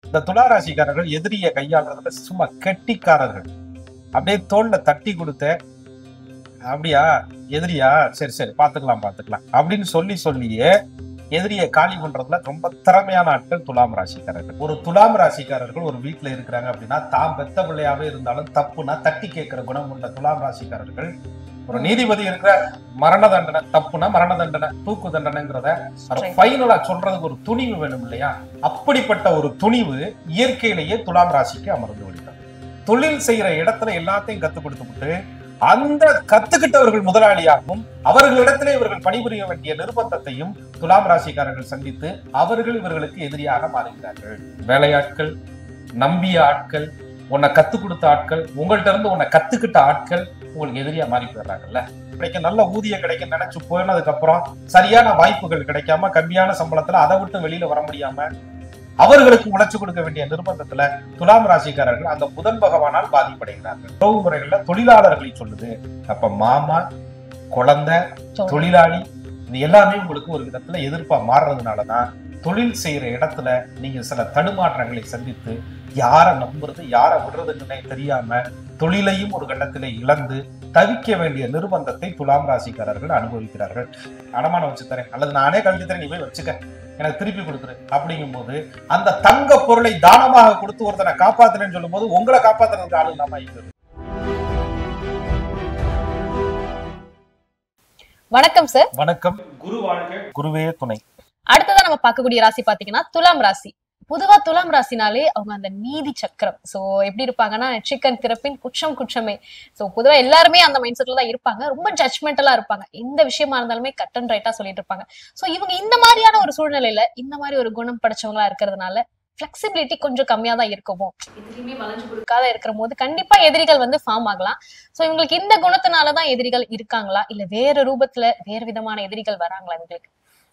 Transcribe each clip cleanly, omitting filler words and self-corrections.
இந்த துளாராசிக்காரர்கள் எதிரியை கையாளுறதுல சும்மா கெட்டிக்காரர்கள். அப்படியே தோல்ல தட்டி கொடுத்த, அப்படியா எதிரியா, சரி சரி பாத்துக்கலாம் பாத்துக்கலாம் அப்படின்னு சொல்லியே எதிரியை காலி பண்றதுல ரொம்ப திறமையான ஆட்கள் துலாம் ராசிக்காரர்கள். ஒரு துலாம் ராசிக்காரர்கள் ஒரு வீட்டுல இருக்கிறாங்க அப்படின்னா, தாம் பெத்த பிள்ளையாவே இருந்தாலும் தப்புனா தட்டி கேட்கிற குணம் கொண்ட துலாம் ராசிக்காரர்கள். ஒரு நீதிபதி இருக்கிற மரண தண்டனை தப்புனா மரண தண்டனை, தூக்கு தண்டனைங்கிறத ஃபைனலா சொல்றதுக்கு ஒரு துணிவு வேணும் இல்லையா? அப்படிப்பட்ட ஒரு துணிவு இயற்கையிலேயே துலாம் ராசிக்கு அமர்ந்து விடுகிறது. தொழில் செய்யற இடத்துல எல்லாத்தையும் கத்து கொடுத்துவிட்டு அந்த கத்துக்கிட்டவர்கள் முதலாளியாகவும் அவர்களிடத்திலே இவர்கள் பணிபுரிய வேண்டிய நிர்பந்தத்தையும் துலாம் ராசிக்காரர்கள் சந்தித்து அவர்கள் இவர்களுக்கு எதிரியாக மாறுகிறார்கள். வேலையாட்கள், நம்பிய ஆட்கள், உன்னை கத்து கொடுத்த ஆட்கள், உங்கள்ட்ட இருந்து உன்னை கத்துக்கிட்ட ஆட்கள் உங்களுக்கு எதிரியா மாறி போயிடுறாங்கல்ல. கிடைக்க நல்ல ஊதியம் கிடைக்கும் நினைச்சு போனதுக்கு அப்புறம் சரியான வாய்ப்புகள் கிடைக்காம கம்மியான சம்பளத்துல அதை விட்டு வெளியில வர முடியாம அவர்களுக்கு உழைச்சு கொடுக்க வேண்டிய நிர்பந்தத்துல துலாம் ராசிக்காரர்கள் அந்த புதன் பகவானால் பாதிப்படைகிறார்கள். உறவு முறைகள்ல தொழிலாளர்களை சொல்லுது. அப்ப மாமா, குழந்தை, தொழிலாளி இது எல்லாமே உங்களுக்கு ஒரு விதத்துல எதிர்ப்பா மாறுறதுனாலதான் தொழில் செய்யற இடத்துல நீங்க சில தடுமாற்றங்களை சந்தித்து யாரை நம்புறது யாரை விடுறதுன்னே தெரியாம தொழிலையும் ஒரு கட்டத்திலே இழந்து தவிக்க வேண்டிய நிர்பந்தத்தை துலாம் ராசிக்காரர்கள் அனுபவிக்கிறார்கள். அடமானம் வச்சு தரேன் அல்லது நானே கல்வி தரேன், நீ போய் வச்சுக்க, எனக்கு திருப்பி கொடுத்துரு அப்படிங்கும் போது அந்த தங்க பொருளை தானமாக கொடுத்து ஒருத்தனை காப்பாத்துறேன்னு சொல்லும் போது உங்களை காப்பாத்துறதுக்கு ஆளு இல்லாம இருக்குது. வணக்கம் சார். வணக்கம். குரு வாழ்க, குருவே துணை. அடுத்ததான் நம்ம பார்க்கக்கூடிய ராசி பாத்தீங்கன்னா துலாம் ராசி. பொதுவா துலாம் ராசினாலே அவங்க அந்த நீதி சக்கரம். சோ எப்படி இருப்பாங்கன்னா, சிக்கன் திறப்பின் குற்றம் குற்றமே. சோ பொதுவா எல்லாருமே அந்த மைண்ட் செட்ல தான் இருப்பாங்க. ரொம்ப ஜட்ஜ்மெண்டலா இருப்பாங்க. எந்த விஷயமா இருந்தாலுமே கட் அண்ட் ரைட்டா சொல்லிட்டு இருப்பாங்க. சோ இவங்க இந்த மாதிரியான ஒரு சூழ்நிலையில இந்த மாதிரி ஒரு குணம் படைச்சவங்களா இருக்கிறதுனால பிளெக்சிபிலிட்டி கொஞ்சம் கம்மியா தான் இருக்குமோ. எதிரியுமே வளைஞ்சு கொடுக்காத இருக்கிற போது கண்டிப்பா எதிரிகள் வந்து ஃபார்ம் ஆகலாம். சோ இவங்களுக்கு இந்த குணத்தினாலதான் எதிரிகள் இருக்காங்களா, இல்ல வேற ரூபத்துல வேற விதமான எதிரிகள் வராங்களா இவங்களுக்கு?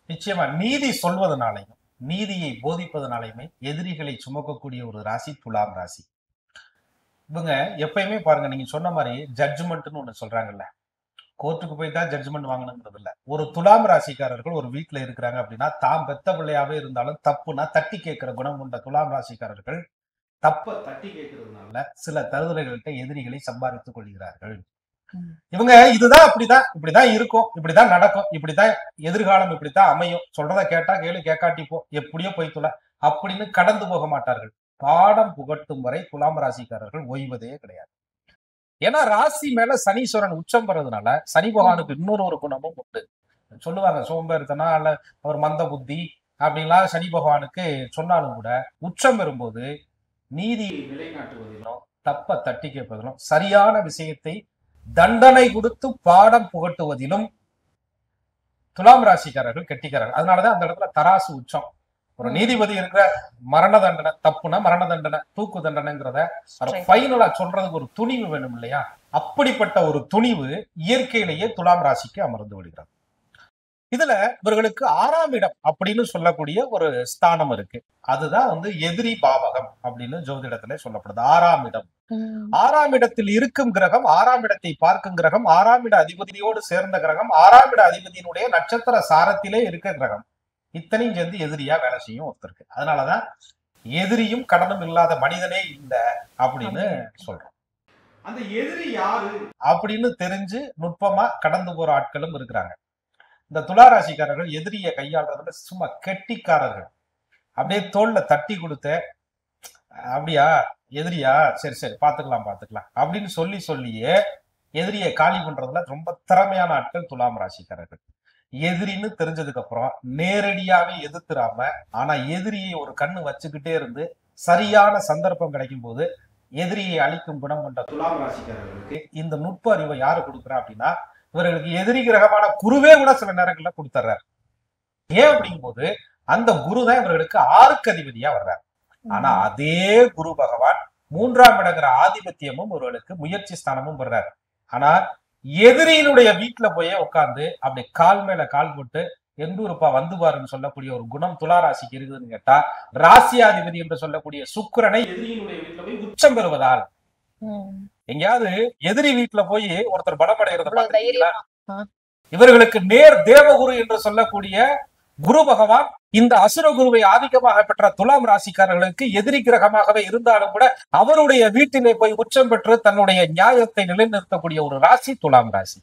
நிச்சயமா நீதி சொல்வதனாலையும் நீதியை போதிப்பதனாலையுமே எதிரிகளை சுமக்கக்கூடிய ஒரு ராசி துலாம் ராசி. இவங்க எப்பயுமே பாருங்க, நீங்க சொன்ன மாதிரி ஜட்ஜ்மெண்ட்னு ஒண்ணு சொல்றாங்கல்ல, கோர்ட்டுக்கு போய் தான் ஜட்ஜ்மெண்ட் வாங்கணுங்கிறது இல்ல. ஒரு துலாம் ராசிக்காரர்கள் ஒரு வீட்டுல இருக்கிறாங்க அப்படின்னா, தாம் பெத்த பிள்ளையாவே இருந்தாலும் தப்புனா தட்டி கேட்கிற குணம் கொண்ட துலாம் ராசிக்காரர்கள் தப்ப தட்டி கேட்கறதுனால சில தருதலைகள்கிட்ட எதிரிகளை சம்பாதித்துக் கொள்கிறார்கள். இவங்க இதுதான் இப்படிதான் இருக்கும், இப்படிதான் நடக்கும், இப்படிதான் எதிர்காலம், இப்படித்தான் அமையும், சொல்றத கேட்டா கேளு, கேட்காட்டி போ, எப்படியோ போய்த்துல அப்படின்னு கடந்து போக மாட்டார்கள். பாடம் புகட்டும் வரை துலாம் ராசிக்காரர்கள் ஓய்வதே கிடையாது. ஏன்னா ராசி மேல சனீஸ்வரன் உச்சம் பெறதுனால சனி பகவானுக்கு இன்னொரு குணமும் உண்டு. சொல்லுவாங்க சோம்பேறித்தனா அல்ல அவர் மந்த புத்தி அப்படின்லாம் சனி பகவானுக்கு சொன்னாலும் கூட உச்சம் பெறும்போது நீதியை நிலைநாட்டுவதிலும் தப்ப தட்டி கேட்பதிலும் சரியான விஷயத்தை தண்டனை கொடுத்து பாடம் புகட்டுவதிலும் துலாம் ராசிக்காரர்கள் கெட்டிக்கிறார்கள். அதனாலதான் அந்த இடத்துல தராசு உச்சம். ஒரு நீதிபதி இருக்கிற மரண தண்டனை தப்புனா மரண தண்டனை, தூக்கு தண்டனைங்கிறத ஃபைனலா சொல்றதுக்கு ஒரு துணிவு வேணும் இல்லையா? அப்படிப்பட்ட ஒரு துணிவு இயற்கையிலேயே துலாம் ராசிக்கு அமர்ந்து விடுகிறது. இதுல இவர்களுக்கு 6ஆம் இடம் அப்படின்னு சொல்லக்கூடிய ஒரு ஸ்தானம் இருக்கு. அதுதான் எதிரி பாவகம் அப்படின்னு ஜோதிடத்துல சொல்லப்படுது. 6ஆம் இடம். 6ஆம் இடத்தில் இருக்கும் கிரகம், 6ஆம் இடத்தை பார்க்கும் கிரகம், 6ஆம் இட அதிபதியோடு சேர்ந்த கிரகம், 6ஆம் இட அதிபதியினுடைய நட்சத்திர சாரத்திலே இருக்க கிரகம், இத்தனையும் சேர்ந்து எதிரியா வேலை செய்யும் ஒருத்தருக்கு. அதனாலதான் எதிரியும் கடனும் இல்லாத மனிதனே இல்லை அப்படின்னு சொல்றோம். அந்த எதிரி யாரு அப்படின்னு தெரிஞ்சு நுட்பமா கடந்து போற ஆட்களும் இருக்கிறாங்க. இந்த துளாராசிக்காரர்கள் எதிரியை கையாளுறதுல சும்மா கெட்டிக்காரர்கள். அப்படியே தோல்ல தட்டி கொடுத்த, அப்படியா எதிரியா, சரி சரி பாத்துக்கலாம் பாத்துக்கலாம் அப்படின்னு சொல்லியே எதிரியை காலி பண்றதுல ரொம்ப திறமையான ஆட்கள் துலாம் ராசிக்காரர்கள். எதிரின்னு தெரிஞ்சதுக்கு அப்புறம் நேரடியாவே எதிர்த்துறாம, ஆனா எதிரியை ஒரு கண்ணு வச்சுக்கிட்டே இருந்து சரியான சந்தர்ப்பம் கிடைக்கும் போது எதிரியை அழிக்கும் குணம் கொண்ட துலாம் ராசிக்காரர்களுக்கு இந்த நுட்ப அறிவை யாரு கொடுக்குறா அப்படின்னா, இவர்களுக்கு எதிரி கிரகமான குருவே கூட சில நேரங்கள்ல கொடுத்துறாரு. ஏன் அப்படிங்கும் போது அந்த குரு தான் இவர்களுக்கு 6க்கு அதிபதியா வர்றாரு. ஆனா அதே குரு பகவான் 3ஆம் இடங்கிற ஆதிபத்தியமும் இவர்களுக்கு முயற்சி ஸ்தானமும் வர்றாரு. ஆனா எதிரியினுடைய வீட்டுல போய் உட்கார்ந்து அப்படி கால் மேல கால் போட்டு எந்தூருப்பா வந்து பாருன்னு சொல்லக்கூடிய ஒரு குணம் துளாராசிக்கு இருக்குதுன்னு கேட்டா, ராசியாதிபதி என்று சொல்லக்கூடிய சுக்கிரனை எதிரியினுடைய வீட்டுல போய் உச்சம் பெறுவதால், எங்கேயாவது எதிரி வீட்டுல போய் ஒருத்தர் பலமடைகிறத பாத்தீங்களா? இவர்களுக்கு நேர் தேவகுரு என்று சொல்லக்கூடிய குரு பகவான் இந்த அசுர குருவை ஆதிக்கமாக பெற்ற துலாம் ராசிக்காரர்களுக்கு எதிரி கிரகமாகவே இருந்தாலும் கூட அவருடைய வீட்டிலே போய் உச்சம் பெற்று தன்னுடைய நியாயத்தை நிலைநிறுத்தக்கூடிய ஒரு ராசி துலாம் ராசி.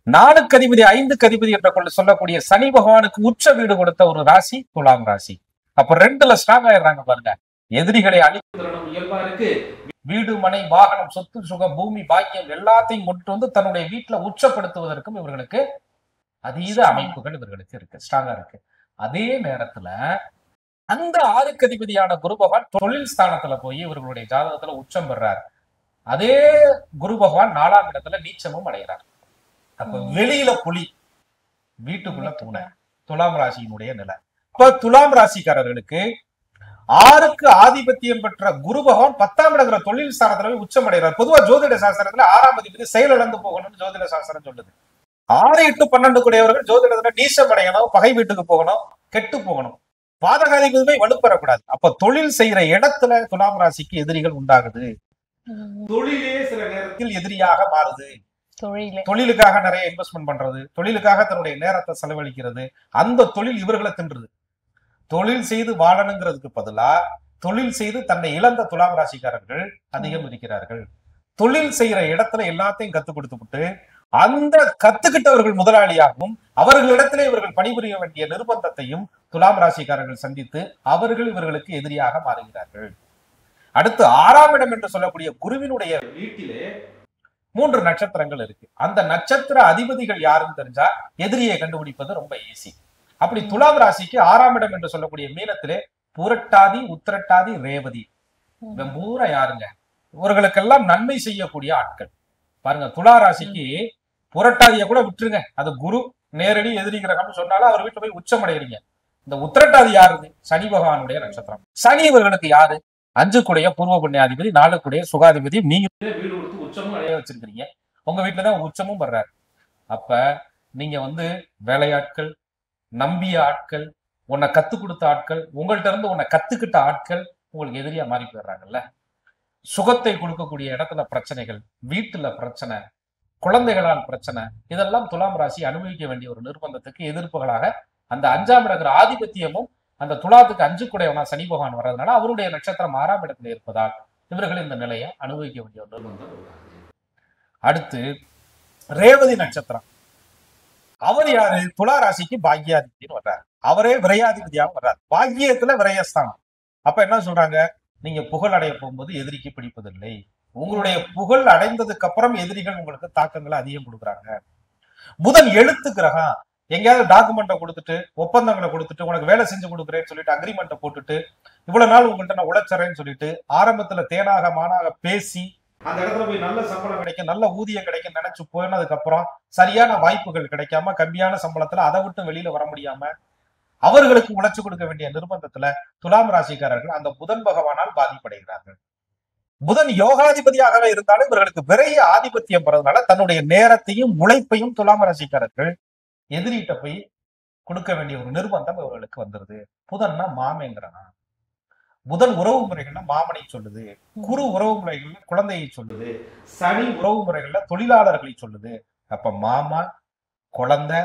4க்கு அதிபதி 5க்கு அதிபதி என்று சொல்லக்கூடிய சனி பகவானுக்கு உச்ச வீடு கொடுத்த ஒரு ராசி துலாம் ராசி. அப்ப 2ல ஸ்ட்ராங் ஆயிடுறாங்க பாருங்க. எதிரிகளை அழிக்கும் இயல்பா இருக்கு. வீடு மனை வாகனம் சொத்து சுகம் பூமி பாக்கியம் எல்லாத்தையும் கொண்டு வந்து தன்னுடைய வீட்டுல உச்சப்படுத்துவதற்கும் இவர்களுக்கு அதீத அமைப்புகள் இவர்களுக்கு இருக்கு, ஸ்ட்ராங்கா இருக்கு. அதே நேரத்துல அந்த 6க்கு அதிபதியான குரு பகவான் தொழில் ஸ்தானத்துல போய் இவர்களுடைய ஜாதகத்துல உச்சம் பெறார். அதே குரு பகவான் 4ஆம் இடத்துல நீச்சமும் அடைகிறார். அப்ப வெளியில புலி, வீட்டுக்குள்ள பூனை. துலாம் ராசியினுடைய நிலை. இப்ப துலாம் ராசிக்காரர்களுக்கு 6க்கு ஆதிபத்தியம் பெற்ற குரு பகவான் 10ஆம் இடங்கிற தொழில் ஸ்தானத்துல உச்சம் அடைகிறார். பொதுவா ஜோதிட சாஸ்திரத்துல 6ஆம் அதிபதி செயலிழந்து போகணும்னு ஜோதிட சாஸ்திரம் சொல்லுது. 6, 8, 12 கூடியவர்கள் ஜோதிடத்துல நீச்சம் அடையணும், பகை வீட்டுக்கு போகணும், கெட்டு போகணும், பாதகாதிபதியை வலுப்பெறக்கூடாது. அப்ப தொழில் செய்யற இடத்துல துலாம் ராசிக்கு எதிரிகள் உண்டாகுது. தொழிலே சில நேரத்தில் எதிரியாக மாறுது. தொழிலுக்காக நிறைய இன்வெஸ்ட்மெண்ட் பண்றது, தொழிலுக்காக தன்னுடைய நேரத்தை செலவழிக்கிறது, அந்த தொழில் இவர்களை தின்றுது. தொழில் செய்து வாழணுங்கிறதுக்கு பதிலா தொழில் செய்து தன்னை இழந்த துலாம் ராசிக்காரர்கள் அதிகம் இருக்கிறார்கள். தொழில் செய்யற இடத்துல எல்லாத்தையும் கத்து கொடுத்துவிட்டு அந்த கத்துக்கிட்டவர்கள் முதலாளியாகவும் அவர்களிடத்திலே இவர்கள் பணிபுரிய வேண்டிய நிர்பந்தத்தையும் துலாம் ராசிக்காரர்கள் சந்தித்து அவர்கள் இவர்களுக்கு எதிரியாக மாறுகிறார்கள். அடுத்து 6ஆம் இடம் என்று சொல்லக்கூடிய குருவினுடைய வீட்டிலே 3 நட்சத்திரங்கள் இருக்கு. அந்த நட்சத்திர அதிபதிகள் யாருன்னு தெரிஞ்சா எதிரியை கண்டுபிடிப்பது ரொம்ப ஈஸி. அப்படி துலாம் ராசிக்கு 6ஆம் இடம் என்று சொல்லக்கூடிய மீனத்திலே புரட்டாதி, உத்திரட்டாதி, ரேவதி பூரா யாருங்க? இவர்களுக்கெல்லாம் நன்மை செய்யக்கூடிய ஆட்கள். பாருங்க, துலா ராசிக்கு புரட்டாதியை கூட விட்டுருங்க, அது குரு நேரடி எதிரி கிரகம்னு சொன்னாலும் அவர் வீட்டுல போய் உச்சம் அடைகிறீங்க. இந்த உத்திரட்டாதி யாருது? சனி பகவானுடைய நட்சத்திரம். சனி இவர்களுக்கு யாரு? 5க்குடைய பூர்வ புண்ணியாதிபதி, 4க்குடைய சுகாதிபதி. நீங்க வீடு கொடுத்து உச்சமும் அடைய வச்சிருக்கிறீங்க, உங்க வீட்டுலதான் உச்சமும் வர்றாரு. அப்ப நீங்க வேலையாட்கள், நம்பிய ஆட்கள், உன்னை கத்து கொடுத்த ஆட்கள், உங்கள்கிட்ட இருந்து உன்னை கத்துக்கிட்ட ஆட்கள் உங்களுக்கு எதிரியா மாறி போயிடுறாங்கல்ல. சுகத்தை கொடுக்கக்கூடிய இடத்துல பிரச்சனைகள், வீட்டுல பிரச்சனை, குழந்தைகளால் பிரச்சனை, இதெல்லாம் துலாம் ராசி அனுபவிக்க வேண்டிய ஒரு நிர்பந்தத்துக்கு எதிர்ப்புகளாக அந்த 5ஆம் இடங்கிற ஆதிபத்தியமும் அந்த துலாத்துக்கு 5க்குடையவனா சனி பகவான் வர்றதுனால அவருடைய நட்சத்திரம் 6ஆம் இடத்துல இருப்பதால் இவர்கள் இந்த நிலையை அனுபவிக்க வேண்டிய ஒரு நிர்பந்தம். அடுத்து ரேவதி நட்சத்திரம். அவர் யாரு? துலா ராசிக்கு பாக்யாதிபதினு வர்றாரு. அவரே விரையாதிபதியாகவும் வர்றாரு. பாக்கியத்துல விரயஸ்தானம். அப்ப என்ன சொல்றாங்க? நீங்க புகழ் அடைய போகும்போது எதிரிக்கு பிடிப்பதில்லை. உங்களுடைய புகழ் அடைந்ததுக்கு அப்புறம் எதிரிகள் உங்களுக்கு தாக்கங்களை அதிகம் கொடுக்குறாங்க. புதன் எழுத்து கிரகம். எங்கேயாவது டாக்குமெண்ட்டை கொடுத்துட்டு, ஒப்பந்தங்களை கொடுத்துட்டு, உனக்கு வேலை செஞ்சு கொடுக்குறேன்னு சொல்லிட்டு அக்ரிமெண்ட்டை போட்டுட்டு, இவ்வளவு நாள் உங்கள்கிட்ட நான் உழைச்சறேன்னு சொல்லிட்டு ஆரம்பத்துல தேனாக மானாக பேசி அந்த இடத்துல போய் நல்ல சம்பளம் கிடைக்கும், நல்ல ஊதியம் கிடைக்கும் நினைச்சு போனதுக்கு அப்புறம் சரியான வாய்ப்புகள் கிடைக்காம கம்மியான சம்பளத்துல அதை விட்டு வெளியில வர முடியாம அவர்களுக்கு உழைச்சு கொடுக்க வேண்டிய நிர்பந்தத்துல துலாம் ராசிக்காரர்கள் அந்த புதன் பகவானால் பாதிப்படைகிறார்கள். புதன் யோகாதிபதியாகவே இருந்தாலும் இவர்களுக்கு விரைய ஆதிபத்தியம் பெறதுனால தன்னுடைய நேரத்தையும் உழைப்பையும் துலாம் ராசிக்காரர்கள் எதிரிட்ட போய் கொடுக்க வேண்டிய ஒரு நிர்பந்தம் இவர்களுக்கு வந்துருது. புதன்னா மாமேங்கிறனா, புதன் உறவு முறைகள்ல மாமனை சொல்லுது, குரு உறவு முறைகள்ல குழந்தையை சொல்லுது, சனி உறவு முறைகள்ல தொழிலாளர்களை சொல்லுது. அப்ப மாமா, குழந்தை,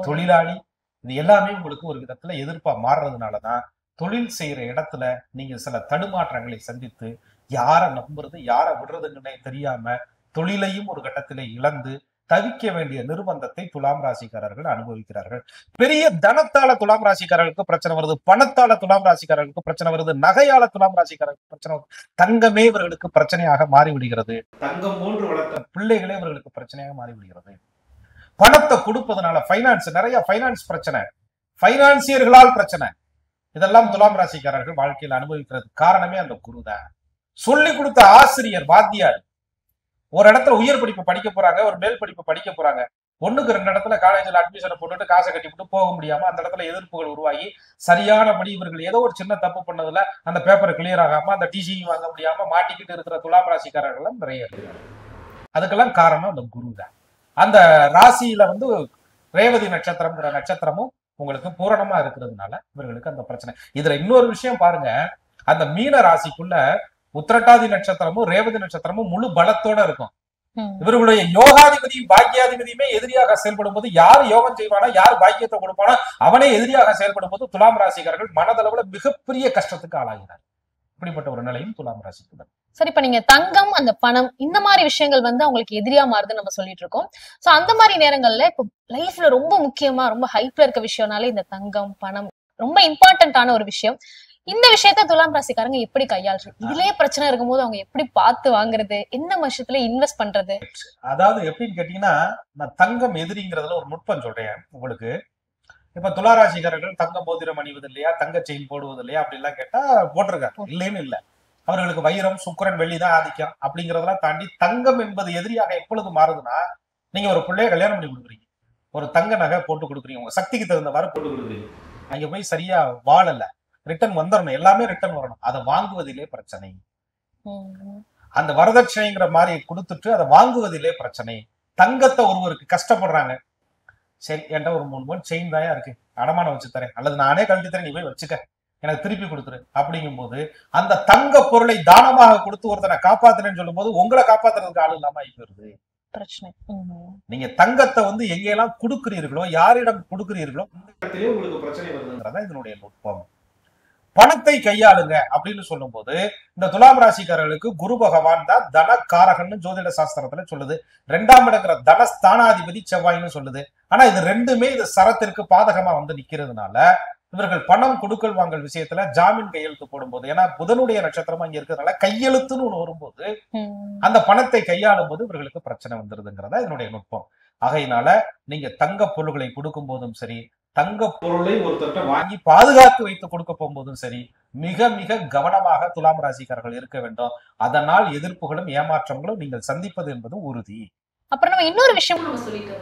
தொழிலாளி இது எல்லாமே உங்களுக்கு ஒரு விதத்துல எதிர்ப்பா மாறுறதுனாலதான் தொழில் செய்யற இடத்துல நீங்க சில தடுமாற்றங்களை சந்தித்து யாரை நம்புறது யாரை விடுறதுன்னு தெரியாம தொழிலையும் ஒரு கட்டத்திலே இழந்து தவிக்க வேண்டிய நிர்பந்தத்தை துலாம் ராசிக்காரர்கள் அனுபவிக்கிறார்கள். பெரிய தனத்தால துலாம் ராசிக்காரர்களுக்கு பிரச்சனை வருது, பணத்தால துலாம் ராசிக்காரர்களுக்கு பிரச்சனை வருது, நகையால துலாம் ராசிக்காரர்களுக்கு பிரச்சனை வருது. தங்கமே இவர்களுக்கு பிரச்சனையாக மாறிவிடுகிறது. தங்கம் போன்று வளர்த்த பிள்ளைகளே இவர்களுக்கு பிரச்சனையாக மாறிவிடுகிறது. பணத்தை கொடுப்பதனால பைனான்ஸ், நிறைய பைனான்ஸ் பிரச்சனை, பைனான்சியர்களால் பிரச்சனை, இதெல்லாம் துலாம் ராசிக்காரர்கள் வாழ்க்கையில் அனுபவிக்கிறது காரணமே அந்த குரு தான். சொல்லி கொடுத்த ஆசிரியர், வாத்தியார் ஒரு இடத்துல உயர் படிப்பு படிக்க போறாங்க, ஒரு மேல் படிப்பு படிக்க போறாங்க, 1க்கு 2 இடத்துல காலேஜ்ல அட்மிஷனை போட்டுட்டு காசை கட்டிவிட்டு போக முடியாம அந்த இடத்துல எதிர்ப்புகள் உருவாகி சரியானபடி இவர்கள் ஏதோ ஒரு சின்ன தப்பு பண்ணதுல அந்த பேப்பரை கிளியர் ஆகாம அந்த டிசியும் வாங்க முடியாம மாட்டிக்கிட்டு இருக்கிற துலாம் ராசிக்காரர்கள் நிறைய இருக்கிறாங்க. அதுக்கெல்லாம் காரணம் அந்த குரு தான். அந்த ராசியில ரேவதி நட்சத்திரம்ங்கிற நட்சத்திரமும் உங்களுக்கு பூரணமா இருக்கிறதுனால இவர்களுக்கு அந்த பிரச்சனை. இதுல இன்னொரு விஷயம் பாருங்க, அந்த மீன ராசிக்குள்ள உத்திரட்டாதி நட்சத்திரமும் ரேவதி நட்சத்திரமும் முழு பலத்தோட இருக்கும். இவர்களுடைய யோகாதிபதியும் பாக்கியாதிபதியுமே எதிரியாக செயல்படும் போது யார் யோகம் செய்வானா, யார் பாக்கியத்தை கொடுப்பானா அவனே எதிரியாக செயல்படும் போது துலாம் ராசிக்காரர்கள் மனதளவுல மிகப்பெரிய கஷ்டத்துக்கு ஆளாகிறார். இப்படிப்பட்ட ஒரு நிலையும் துலாம் ராசிக்கு தான். சரி, இப்ப நீங்க தங்கம், அந்த பணம், இந்த மாதிரி விஷயங்கள் வந்து அவங்களுக்கு எதிரியா மாறுதுன்னு நம்ம சொல்லிட்டு இருக்கோம். சோ அந்த மாதிரி நேரங்கள்ல இப்ப லைஃப்ல ரொம்ப முக்கியமா, ரொம்ப ஹைப்ல இருக்க விஷயம்னாலே இந்த தங்கம், பணம் ரொம்ப இம்பார்ட்டன்டான ஒரு விஷயம். இந்த விஷயத்த துலாம் ராசிக்காரங்க எப்படி கையாளுறது? இதுலயே பிரச்சனை இருக்கும்போது அவங்க எப்படி பார்த்து வாங்குறது, எந்த விஷயத்துல இன்வெஸ்ட் பண்றது? அதாவது எப்படின்னு கேட்டீங்கன்னா, நான் தங்கம் எதிரிங்கிறதுல ஒரு நுட்பம் சொல்றேன் உங்களுக்கு. இப்ப துளாராசிக்காரர்கள் தங்கம் மோதிரம் அணிவது இல்லையா, தங்க செயின் போடுவது இல்லையா அப்படின்லாம் கேட்டா போட்டிருக்காங்க, இல்லைன்னு இல்ல. அவர்களுக்கு வைரம், சுக்கிரன், வெள்ளி தான் ஆதிக்கம். அப்படிங்கறதெல்லாம் தாண்டி தங்கம் என்பது எதிரியாக எப்பொழுது மாறுதுன்னா, நீங்க ஒரு பிள்ளைய கல்யாணம் பண்ணி கொடுக்குறீங்க, ஒரு தங்க நகை போட்டு கொடுக்குறீங்க, உங்க சக்திக்கு தகுந்தவாறு போட்டு கொடுக்குறீங்க. அங்க போய் சரியா வாழல, ரிட்டர்ன் வந்துடணும், எல்லாமே ரிட்டர்ன் வரணும். அதை வாங்குவதிலே பிரச்சனை. அந்த வரதட்சணைங்கிற மாதிரி கொடுத்துட்டு அதை வாங்குவதிலே பிரச்சனை. தங்கத்தை ஒருவருக்கு கஷ்டப்படுறாங்க, சரி என்கிட்ட ஒரு 3 பவுன் செயின் தாயா இருக்கு, அடமானம் வச்சு தரேன், அல்லது நானே கழட்டி தரேன், நீ போய் வச்சுக்க, எனக்கு திருப்பி கொடுத்துரு அப்படிங்கும் போது அந்த தங்க பொருளை தானமாக கொடுத்து ஒருத்தனை காப்பாத்துறேன்னு சொல்லும் போது உங்களை காப்பாத்துறதுக்கு ஆள் இல்லாம ஆகி போயிருது பிரச்சனை. நீங்க தங்கத்தை வந்து எங்கெல்லாம் கொடுக்கிறீர்களோ, யாரிடம் கொடுக்கிறீர்களோ இந்த இடத்திலே உங்களுக்கு பிரச்சனை வருதுங்கிறதா இதனுடைய நுட்பம். பணத்தை கையாளுங்க அப்படின்னு சொல்லும் போது இந்த துலாம் ராசிக்காரர்களுக்கு குரு பகவான் தான் தனக்காரகன்னு ஜோதிட சாஸ்திரத்துல சொல்லுது. 2ஆம் இடங்கிற தனஸ்தானாதிபதி செவ்வாய்னு சொல்லுது. ஆனா இது ரெண்டுமே இது சரத்திற்கு பாதகமா வந்து நிக்கிறதுனால இவர்கள் பணம் கொடுக்கல் வாங்கல் விஷயத்துல ஜாமீன் கையெழுத்து போடும்போது, ஏன்னா புதனுடைய நட்சத்திரமா இங்க இருக்கிறதுனால கையெழுத்துன்னு ஒண்ணு வரும்போது அந்த பணத்தை கையாளும் போது இவர்களுக்கு பிரச்சனை வந்துருதுங்கிறதா இதனுடைய நுட்பம். ஆகையினால நீங்க தங்க பொருள்களை கொடுக்கும் போதும் சரி, தங்க பொருளை ஒருத்தர்கிட்ட வாங்கி பாதுகாத்து வைத்து கொடுக்க போகும்போதும் சரி, மிக மிக கவனமாக துலாம் ராசிக்காரர்கள் இருக்க வேண்டும். அதனால் எதிர்ப்புகளும் ஏமாற்றங்களும் நீங்கள் சந்திப்பது என்பது உறுதி. அப்புறம் நம்ம இன்னொரு விஷயம் நம்ம சொல்லிட்டு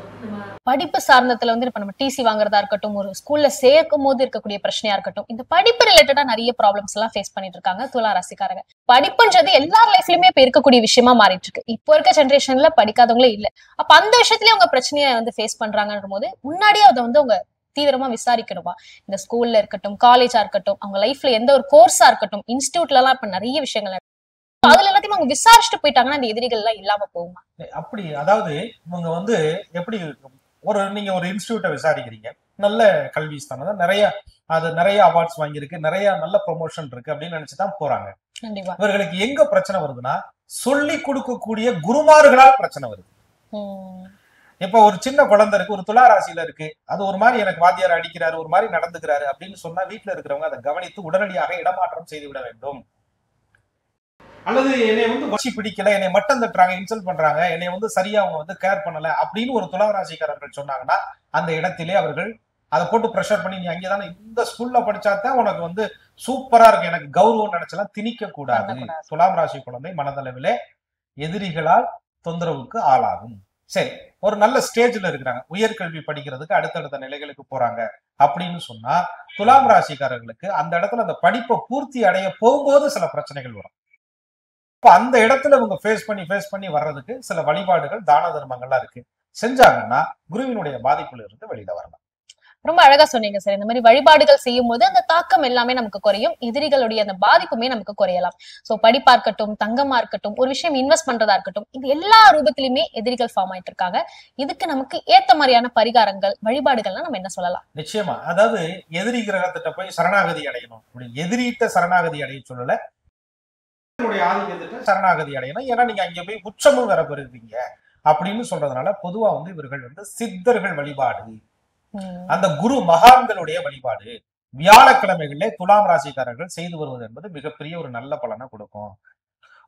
படிப்பு சார்ந்தத்துல வந்து இப்ப நம்ம டிசி வாங்குறதா இருக்கட்டும், ஒரு ஸ்கூல்ல சேர்க்கும் போது இருக்கக்கூடிய பிரச்சனையா இருக்கட்டும், இந்த படிப்பு ரிலேட்டடா நிறைய ப்ராப்ளம்ஸ் எல்லாம் ஃபேஸ் பண்ணிட்டு இருக்காங்க துலா ராசிக்காரங்க. படிப்புன்றது எல்லார் லைஃப்லயுமே இப்ப இருக்கக்கூடிய விஷயமா மாறிட்டு இருக்கு. இப்போ இருக்க ஜென்ரேஷன்ல படிக்காதவங்களே இல்ல. அப்ப அந்த விஷயத்துலயே அவங்க பிரச்சனையை வந்து ஃபேஸ் பண்றாங்கன்ற போது முன்னாடியே அதை வந்து அவங்க தீவிரமா விசாரிக்கணுமா? இந்த ஸ்கூல்ல இருக்கட்டும், காலேஜா இருக்கட்டும், அவங்க லைஃப்ல எந்த ஒரு கோர்ஸா இருக்கட்டும், இன்ஸ்டிடியூட்ல எல்லாம் இப்ப நிறைய விஷயங்கள் அதுல எல்லாத்தையும் அவங்க விசாரிச்சுட்டு போயிட்டாங்கன்னா அந்த எதிரிகள் எல்லாம் இல்லாம போகுமா? அப்படி அதாவது இவங்க வந்து எப்படி நீங்க ஒரு இன்ஸ்டிடியூட்டை விசாரிக்கிறீங்க, நல்ல கல்வி ஸ்தானம், நிறைய அவார்ட்ஸ் வாங்கியிருக்கு, நிறைய நல்ல ப்ரொமோஷன் இருக்கு அப்படின்னு நினைச்சுதான் போறாங்க. இவர்களுக்கு எங்க பிரச்சனை வருதுன்னா, சொல்லி கொடுக்கக்கூடிய குருமார்களால் பிரச்சனை வருது. இப்ப ஒரு சின்ன குழந்தை இருக்கு, ஒரு துலா ராசியில இருக்கு, அது ஒரு மாதிரி எனக்கு வாத்தியார் அடிக்கிறாரு, ஒரு மாதிரி நடந்துக்கிறாரு அப்படின்னு சொன்னா வீட்டுல இருக்கிறவங்க அதை கவனித்து உடனடியாக இடமாற்றம் செய்து விட வேண்டும். அல்லது என்னை வந்து வச்சு பிடிக்கல, என்னை மட்டம் தட்டுறாங்க, இன்சல்ட் பண்றாங்க, என்னை வந்து சரியா அவங்க வந்து கேர் பண்ணல அப்படின்னு ஒரு துலா ராசிக்காரர்கள் சொன்னாங்கன்னா அந்த இடத்திலே அவர்கள் அதை போட்டு ப்ரெஷர் பண்ணி, நீ அங்கேதானே இந்த ஸ்கூல்ல படிச்சாதான் உனக்கு வந்து சூப்பரா இருக்கு, எனக்கு கௌரவம் நினைச்செல்லாம் திணிக்க கூடாது. துலாம் ராசி குழந்தை மனதளவிலே எதிரிகளால் தொந்தரவுக்கு ஆளாகும். சரி, ஒரு நல்ல ஸ்டேஜ்ல இருக்கிறாங்க, உயர்கல்வி படிக்கிறதுக்கு அடுத்தடுத்த நிலைகளுக்கு போறாங்க அப்படின்னு சொன்னா துலாம் ராசிக்காரர்களுக்கு அந்த இடத்துல அந்த படிப்பை பூர்த்தி அடைய போகும்போது சில பிரச்சனைகள் வரும். இப்ப அந்த இடத்துல இவங்க ஃபேஸ் பண்ணி வர்றதுக்கு சில வழிபாடுகள், தான தர்மங்கள்லாம் இருக்கு, செஞ்சாங்கன்னா குருவினுடைய பாதிப்புல இருந்து வெளியில வரலாம். ரொம்ப அழகா சொன்னீங்க சார். இந்த மாதிரி வழிபாடுகள் செய்யும் போது அந்த தாக்கம் எல்லாமே நமக்கு குறையும், எதிரிகளுடைய அந்த பாதிப்புமே நமக்கு குறையலாம். சோ படிப்பா இருக்கட்டும், தங்கமா இருக்கட்டும், ஒரு விஷயம் இன்வெஸ்ட் பண்றதா இருக்கட்டும், இது எல்லா ரூபத்திலுமே எதிரிகள் ஃபார்ம் ஆயிட்டு இருக்காங்க. இதுக்கு நமக்கு ஏத்த மாதிரியான பரிகாரங்கள், வழிபாடுகள்லாம் நம்ம என்ன சொல்லலாம்? நிச்சயமா, அதாவது எதிரி கிரகத்திட்ட போய் சரணாகதி அடையணும், எதிரிட்ட சரணாகதி அடைய சொல்லல, ஆதிக்கத்திட்ட சரணாகதி அடையணும். ஏன்னா நீங்க அங்க போய் உச்சமும் வேற பெறுவீங்க அப்படின்னு சொல்றதுனால பொதுவா வந்து இவர்கள் வந்து சித்தர்கள் வழிபாடு, அந்த குரு மகான்களுடைய வழிபாடு வியாழக்கிழமைகளிலே துலாம் ராசிக்காரர்கள் செய்து வருவது என்பது மிகப்பெரிய ஒரு நல்ல பலனை கொடுக்கும்.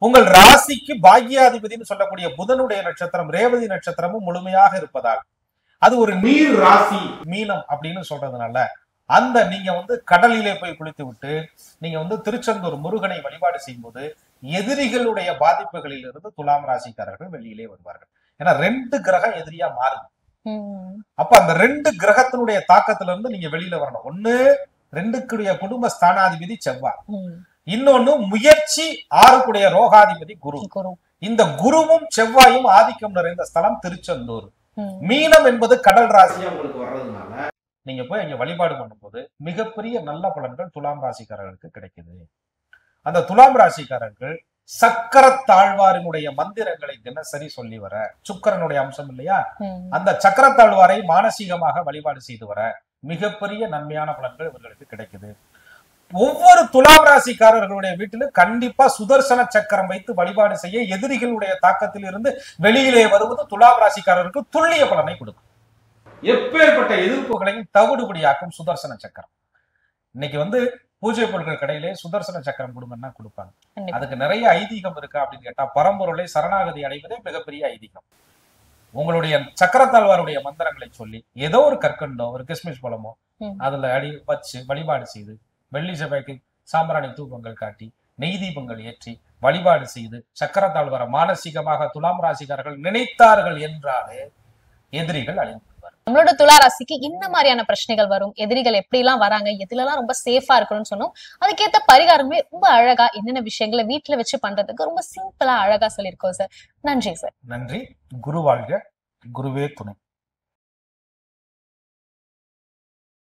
உங்கள் ராசிக்கு பாக்கியாதிபதினு சொல்லக்கூடிய புதனுடைய நட்சத்திரம் ரேவதி நட்சத்திரமும் முழுமையாக இருப்பதால் அது ஒரு நீர் ராசி மீனம் அப்படின்னு சொல்றதுனால அந்த நீங்க வந்து கடலிலே போய் குளித்து விட்டு நீங்க வந்து திருச்செந்தூர் முருகனை வழிபாடு செய்யும் போது எதிரிகளுடைய பாதிப்புகளில் இருந்து துலாம் ராசிக்காரர்கள் வெளியிலே வருவார்கள். ஏன்னா 2 கிரகம் எதிரியா மாறுது. அப்ப அந்த 2 கிரகத்தினுடைய தாக்கத்துல இருந்து நீங்க வெளியில வரணும். ஒண்ணு 2க்குடைய குடும்ப ஸ்தானாதிபதி செவ்வாய், இன்னொன்னு முயற்சி 6க்குடைய ரோகாதிபதி குரு. இந்த குருவும் செவ்வாயும் ஆதிக்கம் நிறைந்த ஸ்தலம் திருச்செந்தூர். மீனம் என்பது கடல் ராசியா உங்களுக்கு வர்றதுனால நீங்க போய் அங்க வழிபாடு பண்ணும்போது மிகப்பெரிய நல்ல பலன்கள் துலாம் ராசிக்காரர்களுக்கு கிடைக்குது. அந்த துலாம் ராசிக்காரர்கள் சக்கரத்தாழ்வாரினுடைய மந்திரங்களை தினசரி சொல்லி வர, சுக்கிரனுடைய அம்சம் இல்லையா, ம். அந்த சக்கரத்தாழ்வாரை மானசீகமாக வழிபாடு செய்து வர மிகப்பெரிய நன்மையான பலன்கள் இவர்களுக்கு கிடைக்குது. ஒவ்வொரு துலாம் ராசிக்காரர்களுடைய வீட்டிலும் கண்டிப்பா சுதர்சன சக்கரம் வைத்து வழிபாடு செய்ய எதிரிகளுடைய தாக்கத்தில் இருந்து வெளியிலே வருவது துலாம் ராசிக்காரருக்கு துல்லிய பலனை கொடுக்கும். எப்பேற்பட்ட எதிர்ப்புகளையும் தவிடுபடியாக்கும் சுதர்சன சக்கரம். இன்னைக்கு பூஜை பொருட்கள் கடையிலே சுதர்சன சக்கரம் கொடுங்கன்னா கொடுப்பாங்க. கண்டிப்பா. அதுக்கு நிறைய ஐதீகம் இருக்கா அப்படின்னு கேட்டா, பரம்பொருளை சரணாகதி அடைவதே மிகப்பெரிய ஐதீகம். உங்களுடைய சக்கரத்தாழ்வாருடைய மந்திரங்களை சொல்லி ஏதோ ஒரு கற்கண்டோ ஒரு கிஸ்மிஸ் பழமோ அதுல வச்சு வழிபாடு செய்து, வெள்ளி செவ்வாய்க்கு சாம்பிராணி தூபங்கள் காட்டி, நெய் தீபங்கள் ஏற்றி வழிபாடு செய்து சக்கரத்தாழ்வார மானசீகமாக துலாம் ராசிக்காரர்கள் நினைத்தார்கள் என்றாலே எதிரிகள் அழிந்து. நம்மளோட துலா ராசிக்கு என்ன மாதிரியான பிரச்சனைகள் வரும், எதிரிகள் எப்படி எல்லாம் வராங்க, எதுலலாம் ரொம்ப சேஃபா இருக்கணும்னு சொன்னோம். அதுக்கேத்த பரிகாரமே ரொம்ப அழகா என்னென்ன விஷயங்களை வீட்டுல வச்சு பண்றதுக்கு ரொம்ப சிம்பிளா அழகா சொல்லியிருக்கோம் சார். நன்றி சார். நன்றி. குரு வாழ்க, குருவே துணை.